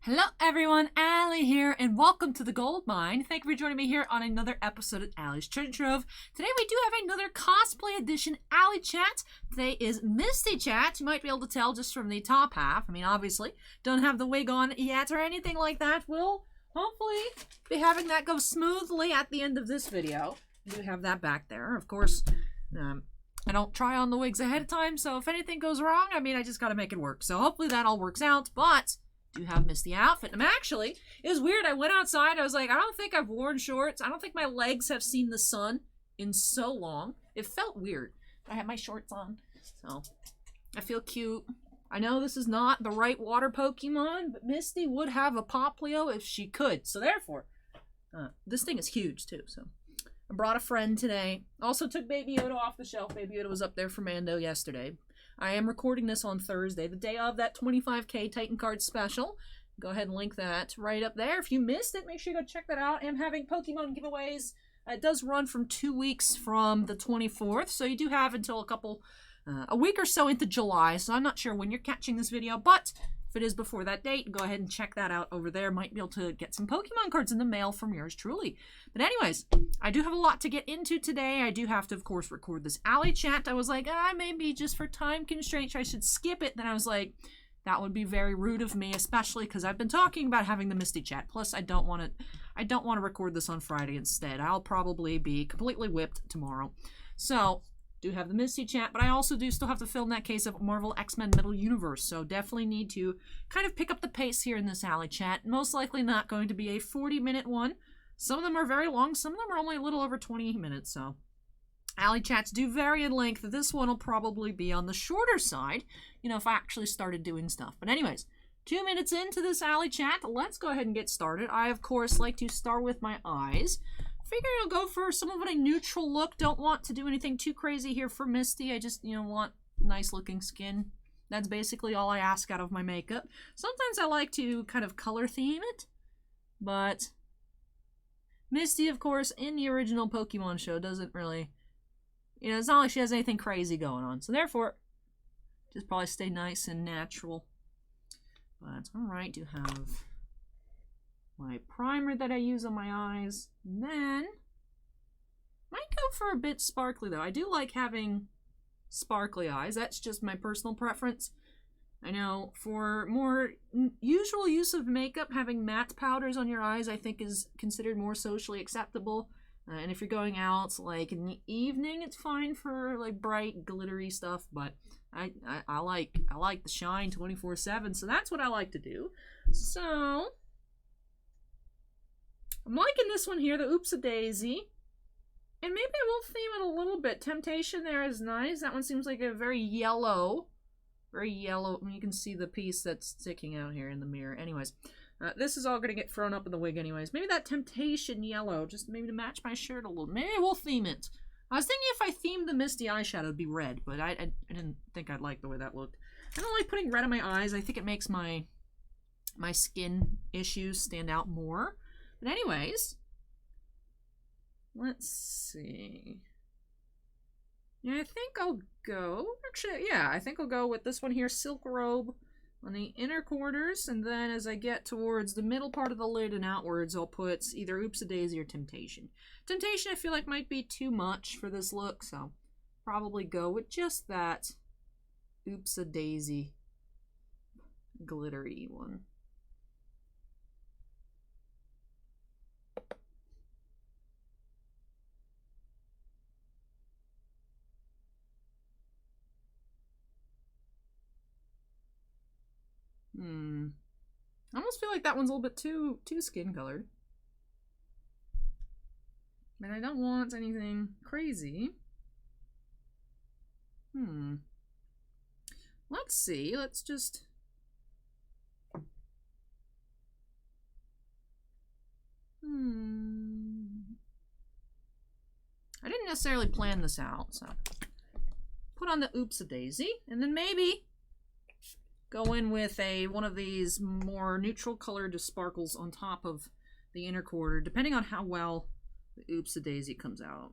Hello everyone, Allie here, and welcome to the Gold Mine. Thank you for joining me here on another episode of Allie's Treasure Trove. Today we do have another cosplay edition ALLYCHAT. Today is Mistychat. You might be able to tell just from the top half. I mean, obviously, don't have the wig on yet or anything like that. We'll hopefully be having that go smoothly at the end of this video. We do have that back there. Of course, I don't try on the wigs ahead of time, so if anything goes wrong, I mean, I just gotta make it work. So hopefully that all works out, but do have Misty outfit. I'm actually, it was weird. I went outside. I was like, I don't think I've worn shorts. I don't think my legs have seen the sun in so long. It felt weird. I had my shorts on, so I feel cute. I know this is not the right water Pokemon, but Misty would have a Poplio if she could. So therefore, this thing is huge too. So I brought a friend today. Also took Baby Yoda off the shelf. Baby Yoda was up there for Mando yesterday. I am recording this on Thursday, the day of that 25K Titan Card special. Go ahead and link that right up there. If you missed it, make sure you go check that out. I am having Pokemon giveaways. It does run from 2 weeks from the 24th, so you do have until a week or so into July. So I'm not sure when you're catching this video, but if it is before that date, go ahead and check that out over there. Might be able to get some Pokemon cards in the mail from yours truly. But anyways, I do have a lot to get into today. I do have to, of course, record this ALLYCHAT. I was like, maybe just for time constraints, I should skip it. Then I was like, that would be very rude of me, especially because I've been talking about having the Mistychat. Plus, I don't want to record this on Friday instead. I'll probably be completely whipped tomorrow. So do have the Mistychat, but I also do still have to film that case of Marvel X-Men Middle Universe, so definitely need to kind of pick up the pace here in this ALLYCHAT. Most likely not going to be a 40-minute one. Some of them are very long, some of them are only a little over 20 minutes, so ALLYCHATs do vary in length. This one will probably be on the shorter side, you know, if I actually started doing stuff. But anyways, 2 minutes into this ALLYCHAT, let's go ahead and get started. I, of course, like to start with my eyes. Figure I'll go for somewhat a neutral look. Don't want to do anything too crazy here for Misty. I just, want nice looking skin. That's basically all I ask out of my makeup. Sometimes I like to kind of color theme it, but Misty, of course, in the original Pokemon show doesn't really, it's not like she has anything crazy going on. So therefore, just probably stay nice and natural. But alright, do have my primer that I use on my eyes. And then might go for a bit sparkly though. I do like having sparkly eyes. That's just my personal preference. I know for more usual use of makeup, having matte powders on your eyes I think is considered more socially acceptable. And if you're going out like in the evening, it's fine for like bright glittery stuff, but I like the shine 24/7, so that's what I like to do. So I'm liking this one here, the Oops-a-Daisy. And maybe I will theme it a little bit. Temptation there is nice. That one seems like a very yellow. I mean, you can see the piece that's sticking out here in the mirror. Anyways, this is all going to get thrown up in the wig anyways. Maybe that Temptation yellow, just maybe to match my shirt a little. Maybe we'll theme it. I was thinking if I themed the Misty eyeshadow, it'd be red, but I didn't think I'd like the way that looked. I don't like putting red on my eyes. I think it makes my skin issues stand out more. But anyways, let's see. Yeah, I think I'll go. Actually, yeah, I think I'll go with this one here, Silk Robe on the inner corners. And then as I get towards the middle part of the lid and outwards, I'll put either Oops-a-Daisy or Temptation. Temptation I feel like might be too much for this look, so probably go with just that Oops-a-Daisy glittery one. I almost feel like that one's a little bit too skin colored. But I don't want anything crazy. Let's see. Let's just... I didn't necessarily plan this out, so put on the Oops-a-Daisy, and then maybe go in with one of these more neutral colored sparkles on top of the inner quarter, depending on how well the Oops-a-Daisy comes out.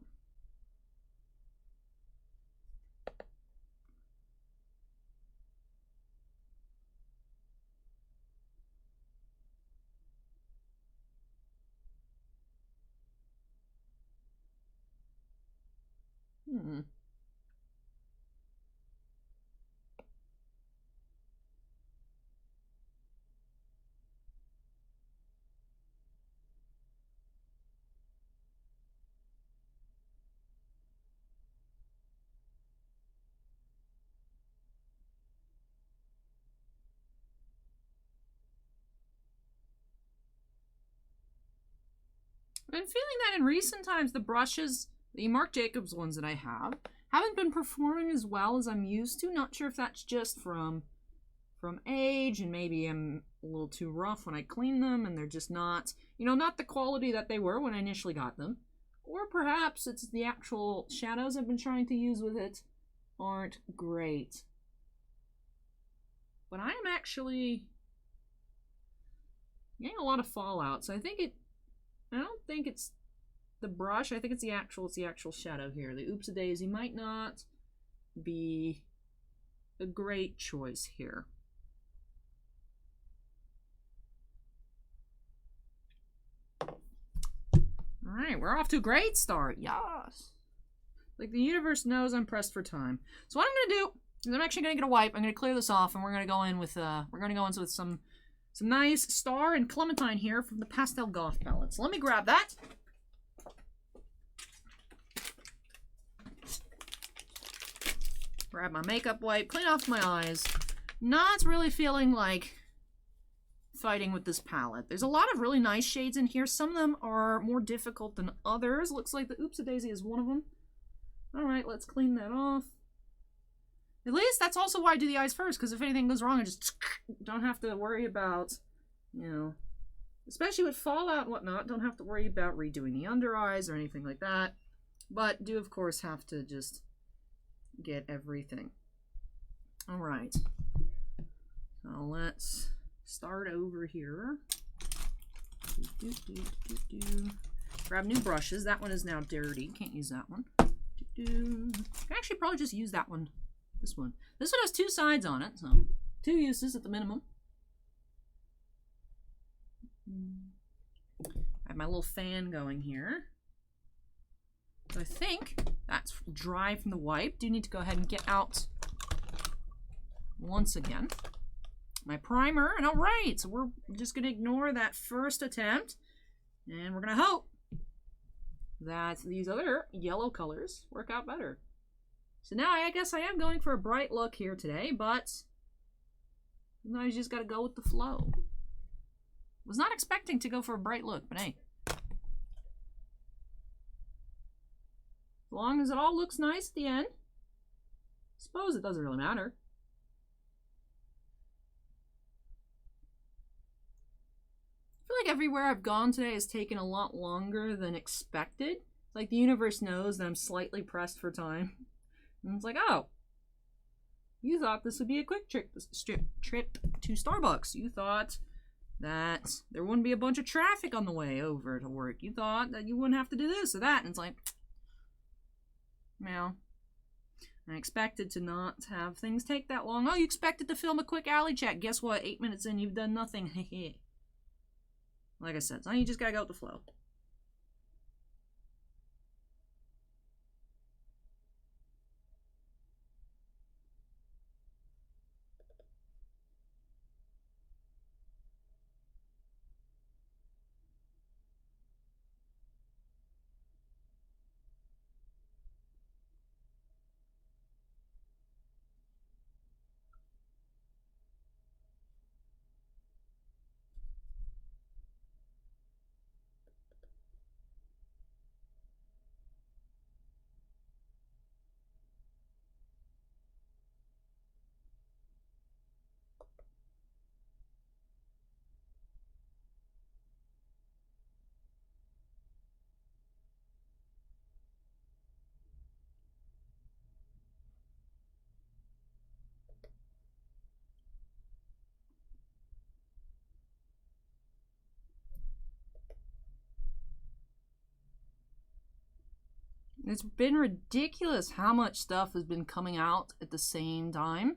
I've been feeling that in recent times, the brushes, the Marc Jacobs ones that I have, haven't been performing as well as I'm used to. Not sure if that's just from age, and maybe I'm a little too rough when I clean them and they're just not, you know, not the quality that they were when I initially got them. Or perhaps it's the actual shadows I've been trying to use with it aren't great. But I am actually getting a lot of fallout, so I don't think it's the brush, I think it's the actual shadow here. The Oops-A-Daisy might not be a great choice here. Alright, we're off to a great start. Yes! Like the universe knows I'm pressed for time. So what I'm gonna do is I'm actually gonna get a wipe. I'm gonna clear this off, and we're gonna go in with some nice Star and Clementine here from the Pastel Goth palette. So let me grab that. Grab my makeup wipe, clean off my eyes. Not really feeling like fighting with this palette. There's a lot of really nice shades in here. Some of them are more difficult than others. Looks like the Oops-A-Daisy is one of them. Alright, let's clean that off. At least that's also why I do the eyes first, because if anything goes wrong, I just don't have to worry about, you know, especially with fallout and whatnot, don't have to worry about redoing the under eyes or anything like that. But do, of course, have to just get everything. Alright. So let's start over here. Grab new brushes. That one is now dirty. Can't use that one. I can actually probably just use that one. This one. This one has two sides on it, so 2 uses at the minimum. I have my little fan going here. So I think that's dry from the wipe. Do need to go ahead and get out once again my primer. And alright, so we're just going to ignore that first attempt, and we're going to hope that these other yellow colors work out better. So now I guess I am going for a bright look here today, but sometimes you just got to go with the flow. Was not expecting to go for a bright look, but hey. As long as it all looks nice at the end, I suppose it doesn't really matter. I feel like everywhere I've gone today has taken a lot longer than expected. It's like the universe knows that I'm slightly pressed for time. And it's like, oh, you thought this would be a quick trip to Starbucks. You thought that there wouldn't be a bunch of traffic on the way over to work. You thought that you wouldn't have to do this or that. And it's like, well, I expected to not have things take that long. Oh, you expected to film a quick alley chat. Guess what? 8 minutes in, you've done nothing. Like I said, so you just gotta go with the flow. It's been ridiculous how much stuff has been coming out at the same time.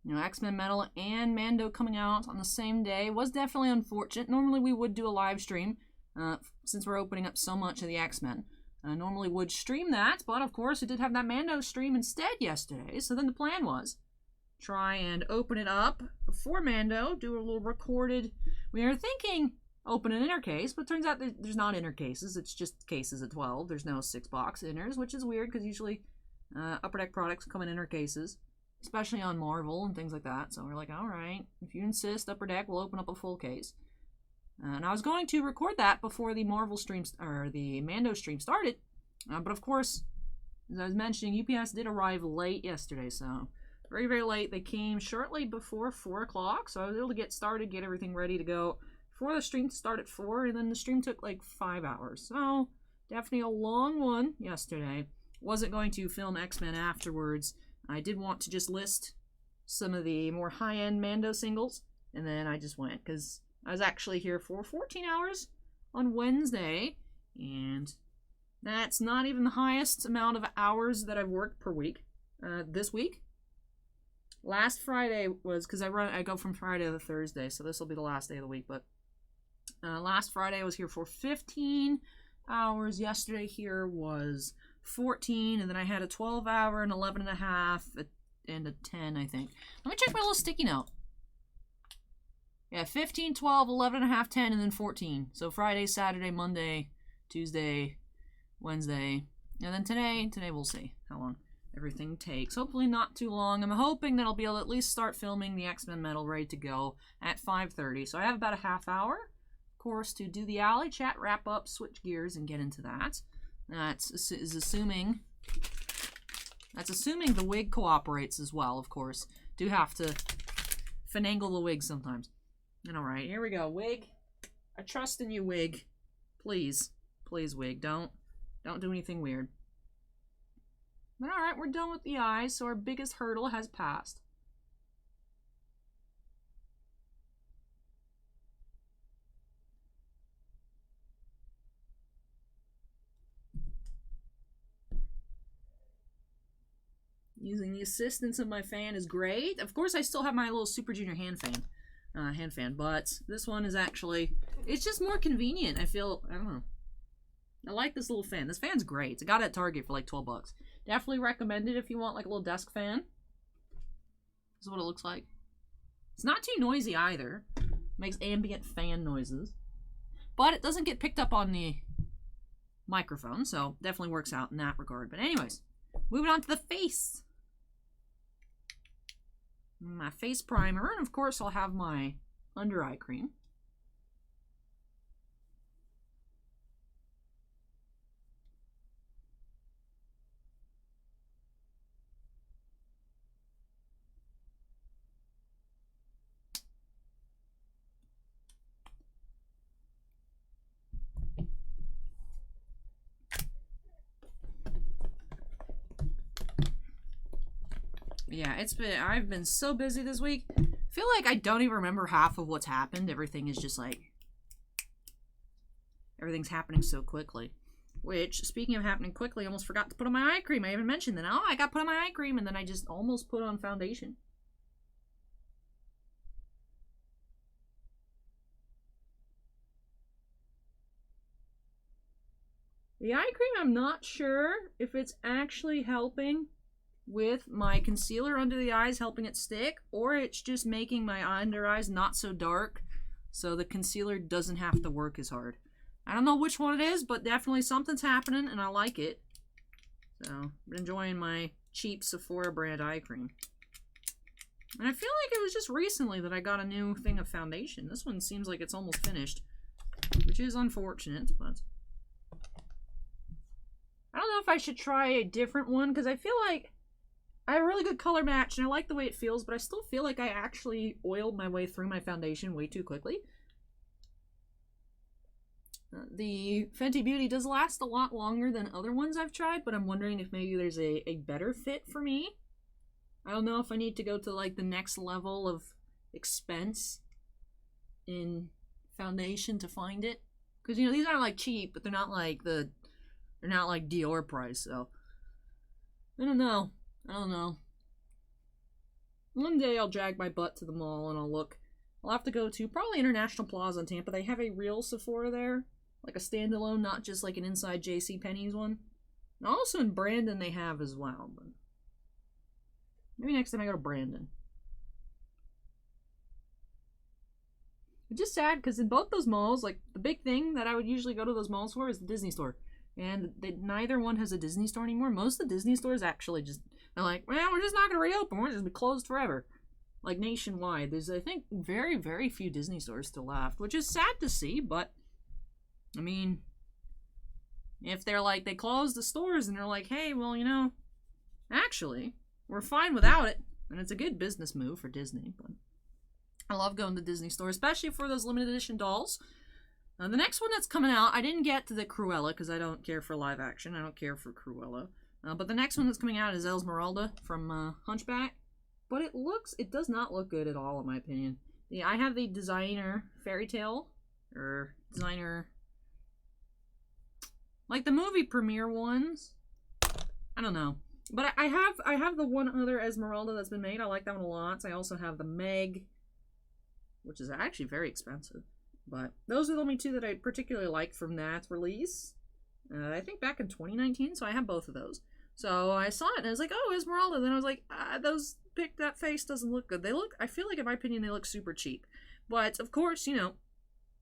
You know, X-Men Metal and Mando coming out on the same day was definitely unfortunate. Normally we would do a live stream, since we're opening up so much of the X-Men. Normally would stream that, but of course it did have that Mando stream instead yesterday. So then the plan was try and open it up before Mando, do a little recorded. We were thinking open an inner case, but it turns out there's not inner cases. It's just cases of 12. There's no 6-box inners, which is weird because usually Upper Deck products come in inner cases, especially on Marvel and things like that. So we're like, all right, if you insist, Upper Deck, we'll open up a full case. And I was going to record that before the Marvel stream, or the Mando stream started. But of course, as I was mentioning, UPS did arrive late yesterday, so very, very late. They came shortly before 4 o'clock, so I was able to get started, get everything ready to go before the stream started at 4, and then the stream took like 5 hours. So definitely a long one yesterday. Wasn't going to film X-Men afterwards. I did want to just list some of the more high-end Mando singles, and then I just went, because I was actually here for 14 hours on Wednesday, and that's not even the highest amount of hours that I've worked per week. This week, last Friday was, because I go from Friday to Thursday, so this will be the last day of the week, but last Friday I was here for 15 hours. Yesterday here was 14, and then I had a 12-hour, an 11 and a half, and a 10, I think. Let me check my little sticky note. Yeah, 15, 12, 11 and a half, 10, and then 14. So Friday, Saturday, Monday, Tuesday, Wednesday, and then today we'll see how long everything takes. Hopefully not too long. I'm hoping that I'll be able to at least start filming the X-Men Metal ready to go at 5:30. So I have about a half hour, of course, to do the Alley Chat, wrap up, switch gears, and get into that. That's assuming the wig cooperates as well, of course. Do have to finagle the wig sometimes. And alright, here we go. Wig. I trust in you, wig. Please. Please, wig. Don't do anything weird. But alright, we're done with the eyes, so our biggest hurdle has passed. Using the assistance of my fan is great. Of course, I still have my little Super Junior hand fan, but this one is actually, it's just more convenient. I don't know. I like this little fan. This fan's great. I got it at Target for like 12 bucks. Definitely recommend it if you want like a little desk fan. This is what it looks like. It's not too noisy either. Makes ambient fan noises. But it doesn't get picked up on the microphone, so definitely works out in that regard. But anyways, moving on to the face. My face primer, and of course I'll have my under eye cream. Yeah, I've been so busy this week. I feel like I don't even remember half of what's happened. Everything is just like, everything's happening so quickly. Which, speaking of happening quickly, I almost forgot to put on my eye cream. I even mentioned that. Oh, I got put on my eye cream, and then I just almost put on foundation. The eye cream, I'm not sure if it's actually helping with my concealer under the eyes, helping it stick, or it's just making my under eyes not so dark, so the concealer doesn't have to work as hard. I don't know which one it is, but definitely something's happening, and I like it. So, I'm enjoying my cheap Sephora brand eye cream. And I feel like it was just recently that I got a new thing of foundation. This one seems like it's almost finished, which is unfortunate, but I don't know if I should try a different one, because I feel like I have a really good color match, and I like the way it feels, but I still feel like I actually oiled my way through my foundation way too quickly. The Fenty Beauty does last a lot longer than other ones I've tried, but I'm wondering if maybe there's a better fit for me. I don't know if I need to go to like the next level of expense in foundation to find it. Because, you know, these aren't like cheap, but they're not like Dior price, so I don't know. One day I'll drag my butt to the mall and I'll have to go to probably International Plaza in Tampa. They have a real Sephora there, like a standalone, not just like an inside JCPenney's one. And also in Brandon they have as well, but maybe next time I go to Brandon. It's just sad because in both those malls, like the big thing that I would usually go to those malls for is the Disney store. And neither one has a Disney store anymore. Most of the Disney stores actually just, they're like, well, we're just not going to reopen. We're just going to be closed forever. like nationwide. There's, I think, very, very few Disney stores still left, which is sad to see, but I mean, if they're like, they close the stores and they're like, hey, well, you know, actually, we're fine without it, and it's a good business move for Disney, but I love going to Disney store, especially for those limited edition dolls. The next one that's coming out, I didn't get to the Cruella because I don't care for live action. I don't care for Cruella. But the next one that's coming out is Esmeralda from Hunchback. But it does not look good at all, in my opinion. I have the designer fairy tale, or designer, like the movie premiere ones. I don't know. But I have the one other Esmeralda that's been made. I like that one a lot. I also have the Meg, which is actually very expensive. But those are the only two that I particularly like from that release. I think back in 2019, so I have both of those. So I saw it and I was like, oh, Esmeralda. Then I was like, that face doesn't look good. I feel like, in my opinion, they look super cheap. But of course, you know,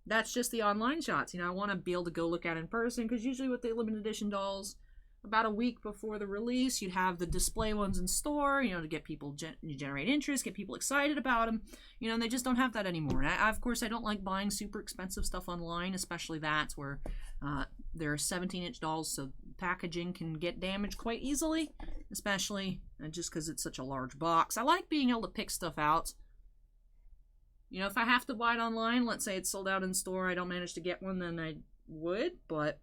that's just the online shots. You know, I want to be able to go look at it in person, because usually with the limited edition dolls, about a week before the release, you'd have the display ones in store, you know, to get people, generate interest, get people excited about them, you know, and they just don't have that anymore. And of course, I don't like buying super expensive stuff online, especially that's where they're 17-inch dolls, so packaging can get damaged quite easily, especially just because it's such a large box. I like being able to pick stuff out. You know, if I have to buy it online, let's say it's sold out in store, I don't manage to get one, then I would, but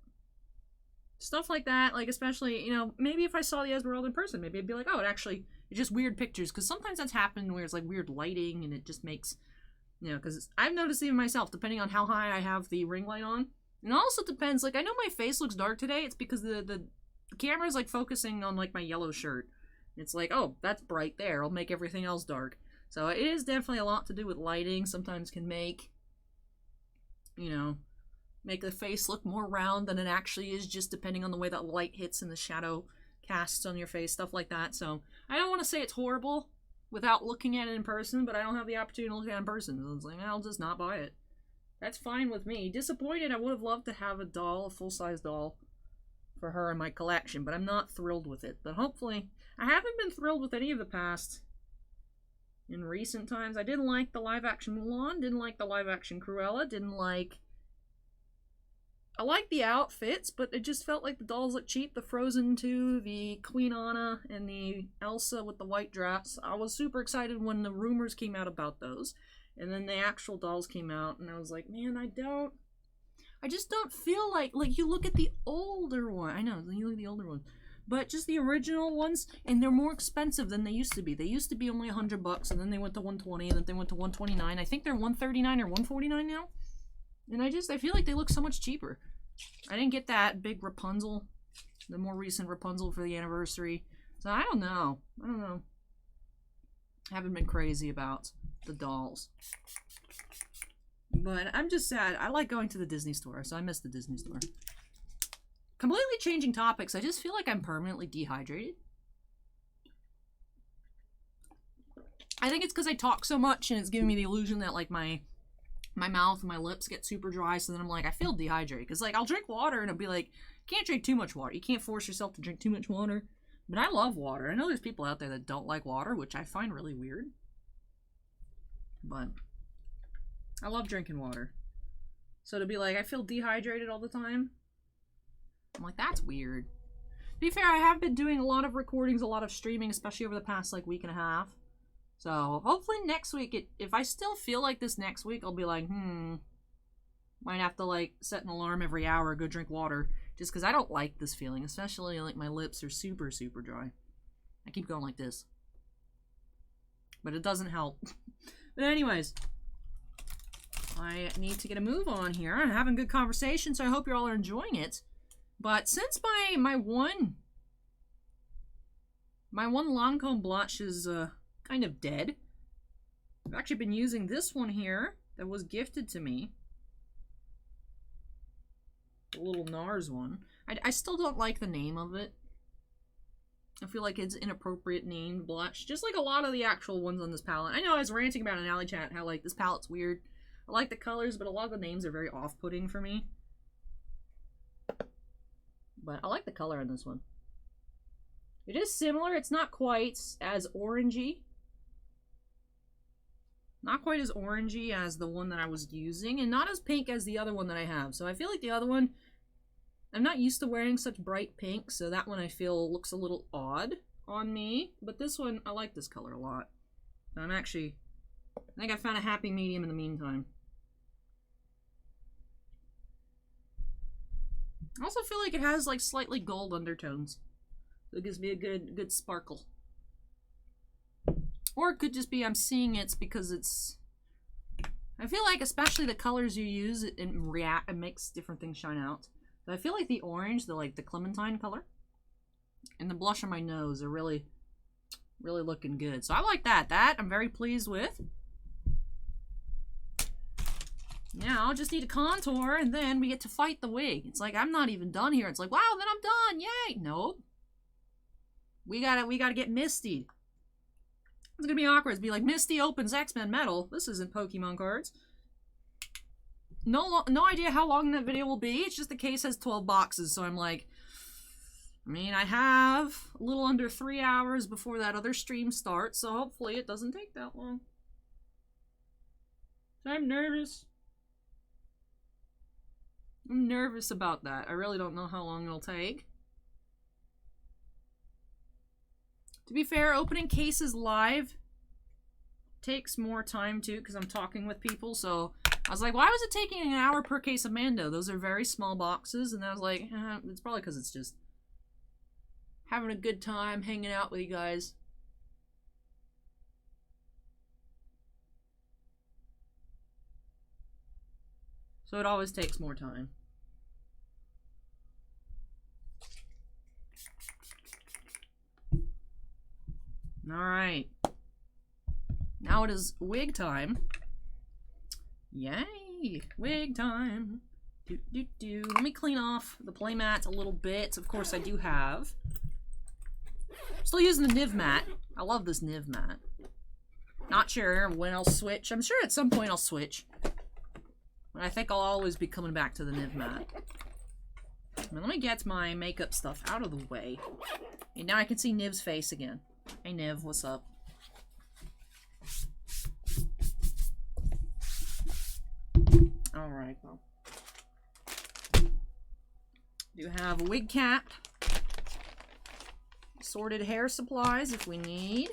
stuff like that, like, especially, you know, maybe if I saw the Esmeralda in person, maybe I'd be like, oh, it's just weird pictures, because sometimes that's happened where it's like weird lighting, and it just makes, you know, because I've noticed even myself, depending on how high I have the ring light on, and it also depends, like, I know my face looks dark today, it's because the camera's, like, focusing on, like, my yellow shirt. It's like, oh, that's bright there, I'll make everything else dark. So it is definitely a lot to do with lighting, sometimes can make, you know, make the face look more round than it actually is, just depending on the way that light hits and the shadow casts on your face, stuff like that. So I don't want to say it's horrible without looking at it in person, but I don't have the opportunity to look at it in person. So it's like, I'll just not buy it. That's fine with me. Disappointed, I would have loved to have a doll, a full-size doll, for her in my collection, but I'm not thrilled with it. But hopefully, I haven't been thrilled with any of the past in recent times. I didn't like the live-action Mulan, didn't like the live-action Cruella, I like the outfits, but it just felt like the dolls looked cheap. The Frozen 2, the Queen Anna, and the Elsa with the white dress. I was super excited when the rumors came out about those. And then the actual dolls came out, and I was like, man, I just don't feel like you look at the older one. I know, you look at the older one. But just the original ones, and they're more expensive than they used to be. They used to be only $100, and then they went to $120, and then they went to $129. I think they're $139 or $149 now. And I feel like they look so much cheaper. I didn't get that big Rapunzel, the more recent Rapunzel for the anniversary. So I don't know. I haven't been crazy about the dolls. But I'm just sad. I like going to the Disney store, so I miss the Disney store. Completely changing topics. I just feel like I'm permanently dehydrated. I think it's because I talk so much, and it's giving me the illusion that, like, my mouth and my lips get super dry, so then I'm like, I feel dehydrated. Because, like, I'll drink water, and I'll be like, you can't drink too much water. You can't force yourself to drink too much water. But I love water. I know there's people out there that don't like water, which I find really weird. But I love drinking water. So to be like, I feel dehydrated all the time, I'm like, that's weird. To be fair, I have been doing a lot of recordings, a lot of streaming, especially over the past, like, week and a half. So hopefully next week, if I still feel like this next week, I'll be like, might have to, like, set an alarm every hour, go drink water, just because I don't like this feeling, especially, like, my lips are super, super dry. I keep going like this. But it doesn't help. But anyways, I need to get a move on here. I'm having good conversation, so I hope you all are enjoying it. But since my one Lancome blush is kind of dead, I've actually been using this one here that was gifted to me. The little NARS one. I still don't like the name of it. I feel like it's inappropriate named blush, just like a lot of the actual ones on this palette. I know I was ranting about in ALLYCHAT how, like, this palette's weird. I like the colors, but a lot of the names are very off-putting for me. But I like the color on this one. It is similar. It's not quite as orangey Not quite as orangey as the one that I was using, and not as pink as the other one that I have. So I feel like the other one, I'm not used to wearing such bright pink, so that one I feel looks a little odd on me. But this one, I like this color a lot. I think I found a happy medium in the meantime. I also feel like it has like slightly gold undertones. So it gives me a good sparkle. Or it could just be I'm seeing it's because it's... I feel like especially the colors you use, it makes different things shine out. So I feel like the orange, the clementine color, and the blush on my nose are really looking good. So I like that. That I'm very pleased with. Now I'll just need to contour, and then we get to fight the wig. It's like I'm not even done here. It's like, wow, then I'm done. Yay! Nope. We gotta get Misty. It's gonna be awkward. It's be like Misty opens X-Men Metal. This isn't Pokemon cards. No idea how long that video will be. It's just the case has 12 boxes, so I'm like, I mean, I have a little under 3 hours before that other stream starts, so hopefully it doesn't take that long. I'm nervous. I'm nervous about that. I really don't know how long it'll take. To be fair, opening cases live takes more time too, because I'm talking with people, so I was like, why was it taking an hour per case of Mando? Those are very small boxes, and I was like, it's probably because it's just having a good time hanging out with you guys. So it always takes more time. Alright. Now it is wig time. Yay! Wig time. Let me clean off the playmat a little bit. Of course I do have. Still using the Niv mat. I love this Niv mat. Not sure when I'll switch. I'm sure at some point I'll switch. But I think I'll always be coming back to the Niv mat. Now let me get my makeup stuff out of the way. And now I can see Niv's face again. Hey Niv, what's up? Alright, well. Do have a wig cap. Assorted hair supplies if we need.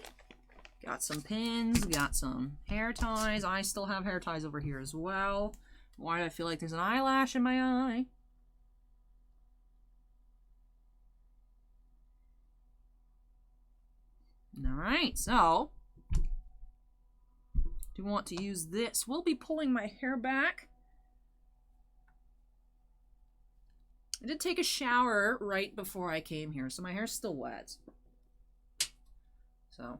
Got some pins, got some hair ties. I still have hair ties over here as well. Why do I feel like there's an eyelash in my eye? Alright, so do want to use this. We'll be pulling my hair back. I did take a shower right before I came here, so my hair's still wet. So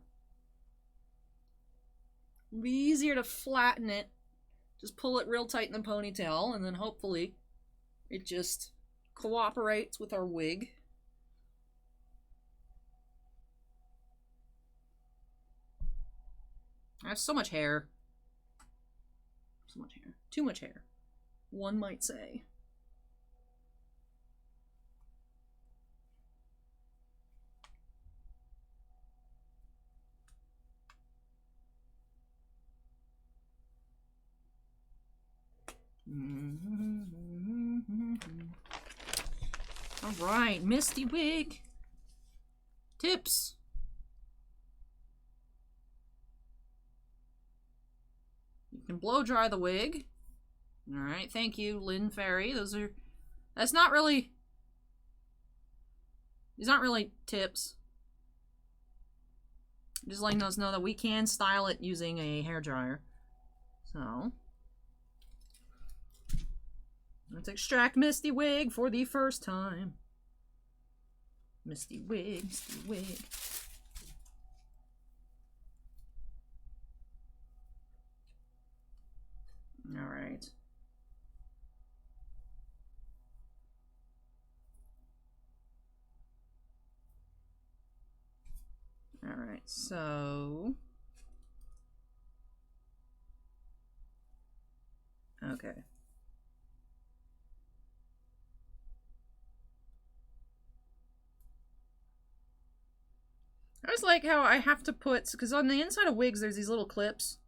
it'll be easier to flatten it. Just pull it real tight in the ponytail, and then hopefully it just cooperates with our wig. I have so much hair. So much hair. Too much hair, one might say. All right, Misty wig tips. You can blow dry the wig. All right, thank you, Lynn Ferry. These aren't really tips. Just letting us know that we can style it using a hairdryer. So let's extract Misty wig for the first time. Misty wig, Misty wig. All right. All right, so okay. I always like how I have to put, because on the inside of wigs there's these little clips.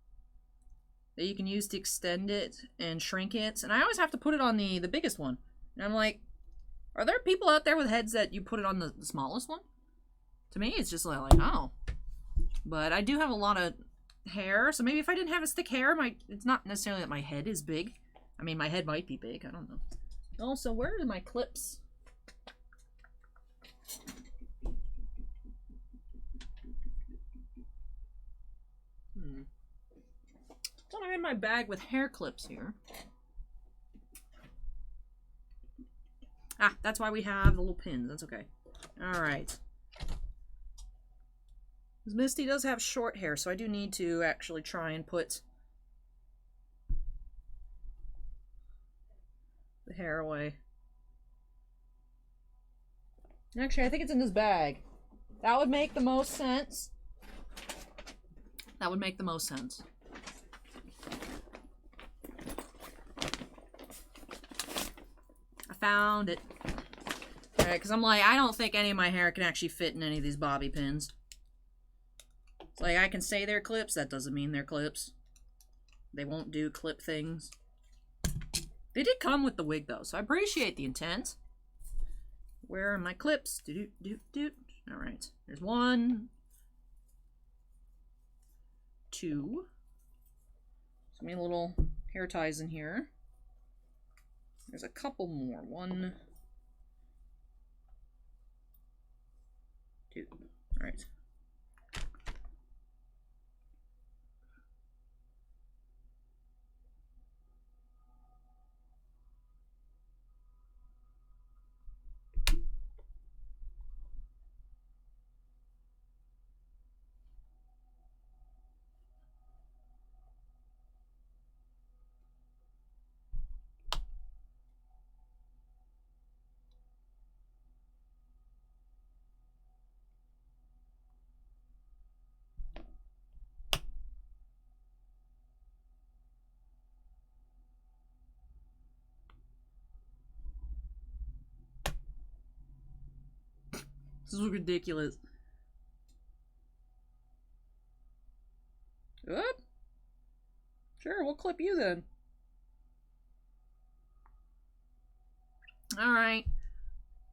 that you can use to extend it and shrink it. And I always have to put it on the biggest one. And I'm like, are there people out there with heads that you put it on the smallest one? To me, it's just like, oh. But I do have a lot of hair, so maybe if I didn't have as thick hair, it's not necessarily that my head is big. I mean, my head might be big, I don't know. Also, where are my clips? Thought I had my bag with hair clips here. Ah, that's why we have the little pins. That's okay. Alright. Misty does have short hair, so I do need to actually try and put the hair away. Actually, I think it's in this bag. That would make the most sense. That would make the most sense. I found it. Alright, because I'm like, I don't think any of my hair can actually fit in any of these bobby pins. It's like, I can say they're clips, that doesn't mean they're clips. They won't do clip things. They did come with the wig, though, so I appreciate the intent. Where are my clips? Doot. Alright, there's 1, 2. So many little hair ties in here. There's a couple more. 1, 2. Alright. This is ridiculous. Oop. Sure, we'll clip you then. Alright.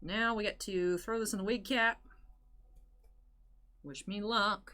Now we get to throw this in the wig cap. Wish me luck.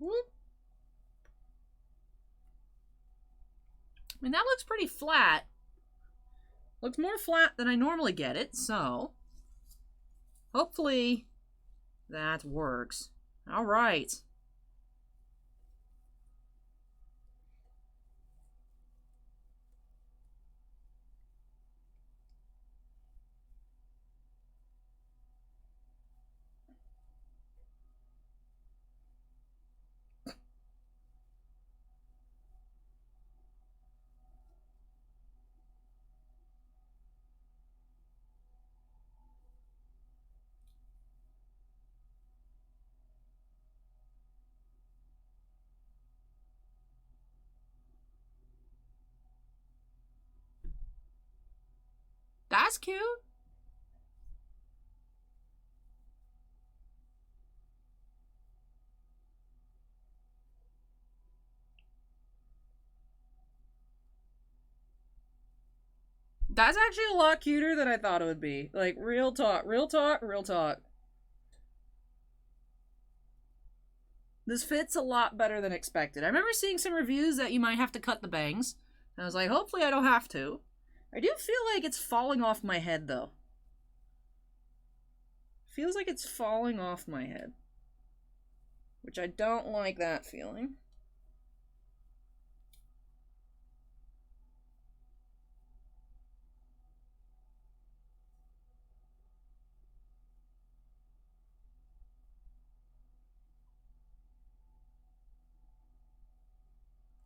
Whoop. I mean, that looks pretty flat. Looks more flat than I normally get it, so hopefully that works. All right. That's cute. That's actually a lot cuter than I thought it would be. Like, real talk, real talk, real talk. This fits a lot better than expected. I remember seeing some reviews that you might have to cut the bangs. And I was like, hopefully I don't have to. I do feel like it's falling off my head, though. Feels like it's falling off my head. Which I don't like that feeling.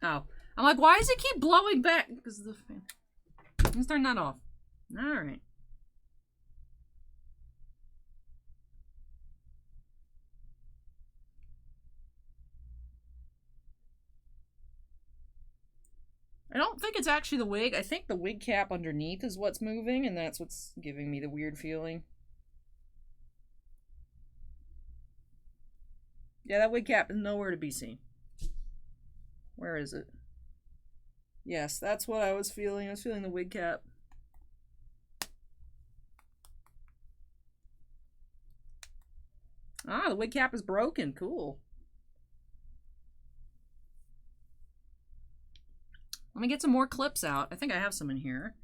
Oh. I'm like, why does it keep blowing back? Because of the fan. Let's turn that off. Alright. I don't think it's actually the wig. I think the wig cap underneath is what's moving, and that's what's giving me the weird feeling. Yeah, that wig cap is nowhere to be seen. Where is it? Yes, that's what I was feeling. I was feeling the wig cap. Ah, the wig cap is broken. Cool. Let me get some more clips out. I think I have some in here.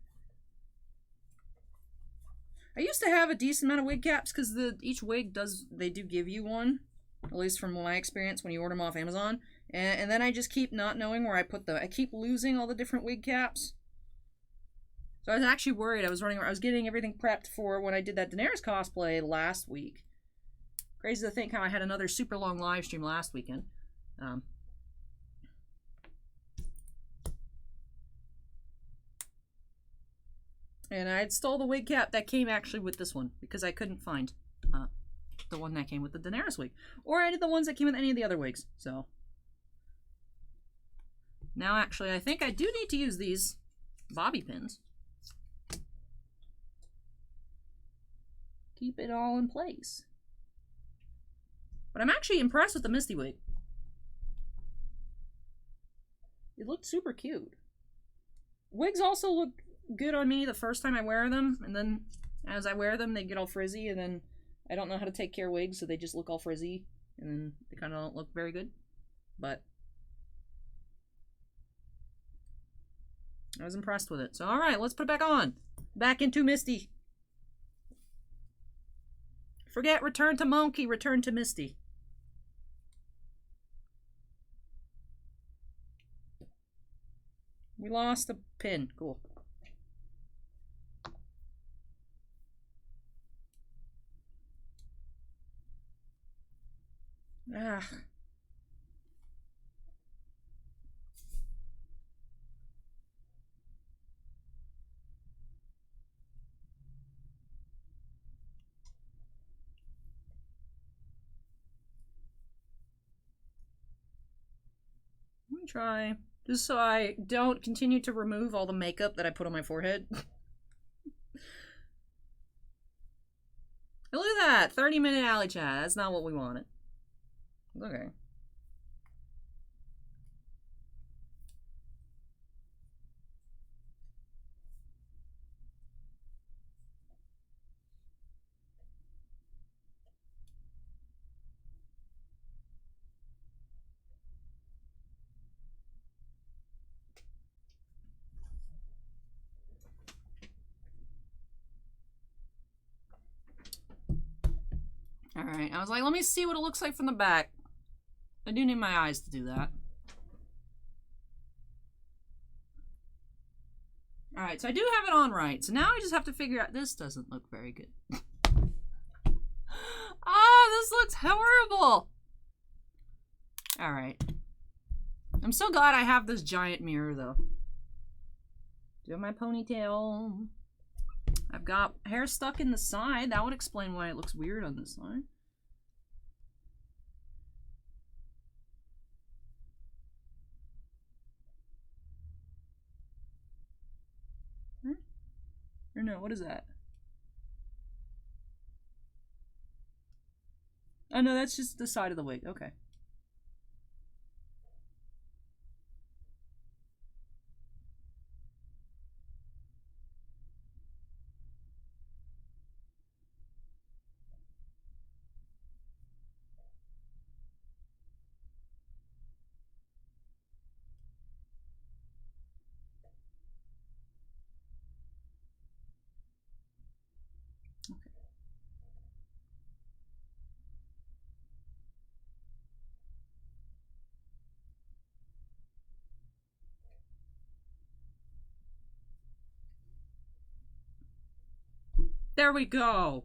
I used to have a decent amount of wig caps because each wig they do give you one. At least from my experience when you order them off Amazon. And then I just keep not knowing where I put them. I keep losing all the different wig caps. So I was actually worried. I was getting everything prepped for when I did that Daenerys cosplay last week. Crazy to think how I had another super long live stream last weekend. And I had stole the wig cap that came actually with this one because I couldn't find the one that came with the Daenerys wig. Or I did the ones that came with any of the other wigs. So now actually I think I do need to use these bobby pins. Keep it all in place. But I'm actually impressed with the Misty wig. It looked super cute. Wigs also look good on me the first time I wear them, and then as I wear them they get all frizzy, and then I don't know how to take care of wigs, so they just look all frizzy, and then they kind of don't look very good. But I was impressed with it. So alright, let's put it back on. Back into Misty. Forget return to Monkey, return to Misty. We lost a pin. Cool. Ah. Let me try. Just so I don't continue to remove all the makeup that I put on my forehead. Look at that! 30-minute alley chat. That's not what we wanted. Okay. Alright, I was like, let me see what it looks like from the back. I do need my eyes to do that. Alright, so I do have it on right. So now I just have to figure out... This doesn't look very good. This looks horrible! Alright. I'm so glad I have this giant mirror, though. Do have my ponytail. I've got hair stuck in the side. That would explain why it looks weird on this side. Or no, what is that? Oh no, that's just the side of the wig. Okay. There we go.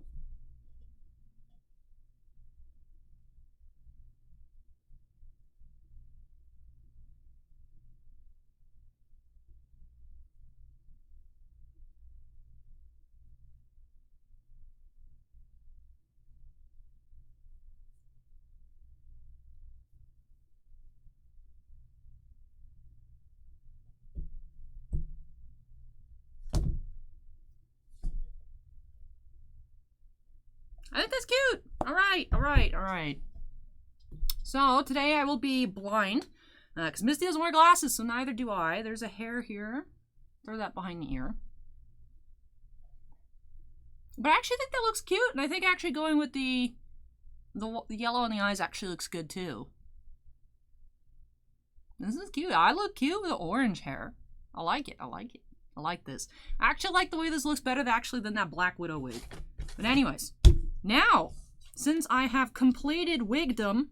I think that's cute. All right, all right, all right. So today I will be blind because Misty doesn't wear glasses, so neither do I. There's a hair here. Throw that behind the ear. But I actually think that looks cute, and I think actually going with the yellow on the eyes actually looks good too. This is cute. I look cute with the orange hair. I like it. I like it. I like this. I actually like the way this looks better actually than that Black Widow wig. But anyways, now, since I have completed wigdom,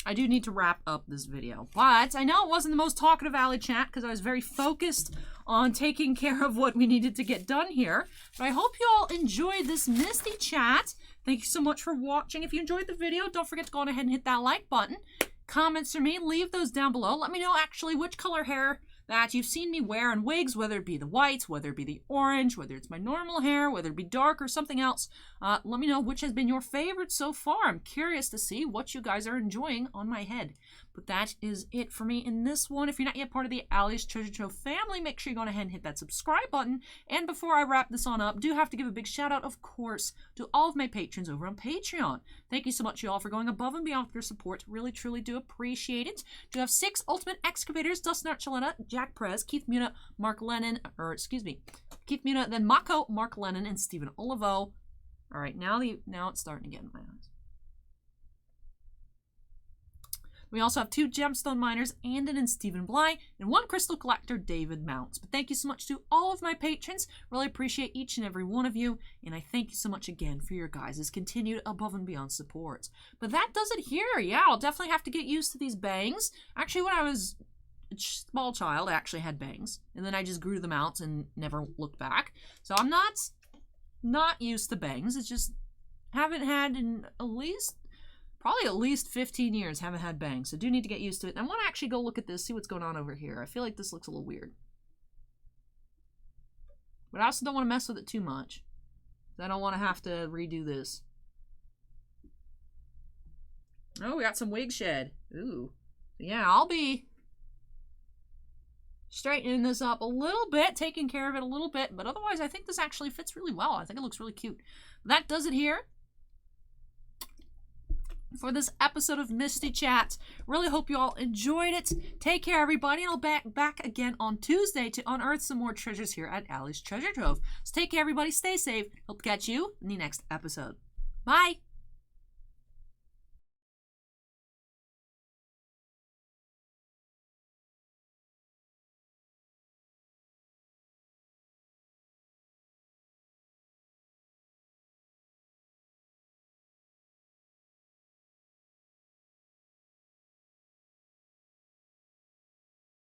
I do need to wrap up this video. But I know it wasn't the most talkative ALLYCHAT because I was very focused on taking care of what we needed to get done here. But I hope you all enjoyed this Mistychat. Thank you so much for watching. If you enjoyed the video, don't forget to go on ahead and hit that like button. Comments for me, leave those down below. Let me know actually which color hair that you've seen me wear in wigs, whether it be the whites, whether it be the orange, whether it's my normal hair, whether it be dark or something else. Let me know which has been your favorite so far. I'm curious to see what you guys are enjoying on my head. But that is it for me in this one. If you're not yet part of the Allie's Treasure Trove family, make sure you go ahead and hit that subscribe button. And before I wrap this on up, do have to give a big shout out, of course, to all of my patrons over on Patreon. Thank you so much, you all, for going above and beyond with your support. Really, truly do appreciate it. Do have 6 Ultimate Excavators: Dustin Archuleta, Jack Prez, Keith Muna, Keith Muna, then Mako, Mark Lennon, and Stephen Olivo. All right, now it's starting to get in my eyes. We also have 2 gemstone miners, Andon and Stephen Bly, and 1 crystal collector, David Mounts. But thank you so much to all of my patrons. Really appreciate each and every one of you. And I thank you so much again for your guys' continued above and beyond support. But that does it here. Yeah, I'll definitely have to get used to these bangs. Actually, when I was a small child, I actually had bangs. And then I just grew them out and never looked back. So I'm not used to bangs. It's just haven't had in probably at least 15 years haven't had bangs, so do need to get used to it. And I want to actually go look at this, see what's going on over here. I feel like this looks a little weird. But I also don't want to mess with it too much. I don't want to have to redo this. Oh, we got some wig shed. Ooh. Yeah, I'll be straightening this up a little bit, taking care of it a little bit, but otherwise I think this actually fits really well. I think it looks really cute. That does it here for this episode of Mistychat. Really hope you all enjoyed it. Take care, everybody, and I'll be back again on Tuesday to unearth some more treasures here at Allie's Treasure Trove. So take care, everybody. Stay safe. Hope to catch you in the next episode. Bye.